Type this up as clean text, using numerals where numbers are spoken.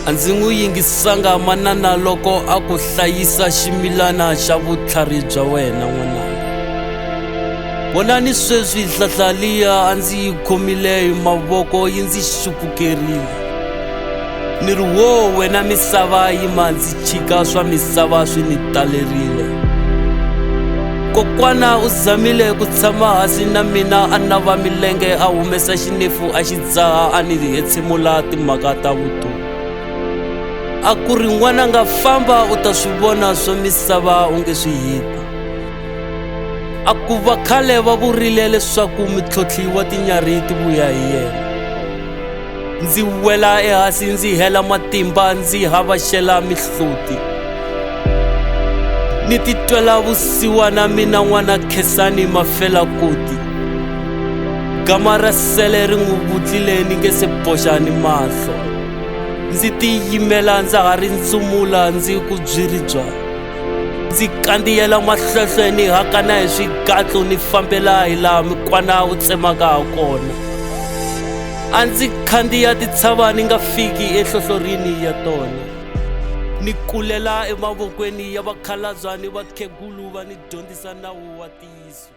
a ndzi n'wi yingisanga manana loko a ku hlayisa ximilana xa vutlhari bya wena n'wananga. Vonani sweswi nhlahla liya a ndzi yi khomile hi mavoko yi ndzi xupukerile. Ni ri wo wena misava yima ndzi chika swa misava swi ni talerile. Kokwana u zamile ku tshama hansi na mina a nava milenge a humesa xinefu a xi dzaha a ni hetshemula timhaka ta vutomi. A ku ri n'wananga famba u ta swi vona swa misava u nge swi heti. A ku va khale va vurile leswaku mitlhotlhi wa tinyarhi ti vuya hi yena. Ndzi wela ehansi ndzi hela matimba ndzi havaxela mihloti. Ni titwela vusiwana mina n'wana Khensani Mafelakoti. Gama ra sele ri n'wi vutlile ni nge se boxa ni mahlo. Ndzi tiyimela ndza ha ri ntsumula ndzi ku byiridya. Ndzi kandziyela mahlohlwe ni hakana hi swigatlo ni fambela hi laha mikwana wu tsemaka ha kona. A ndzi khandziya titshava ni nga fiki enhlohlorini ya tona. Ni kulela emavokweni ya vakhalabya ni vakhegulu va ni dyondzisa nawu wa tiyiso.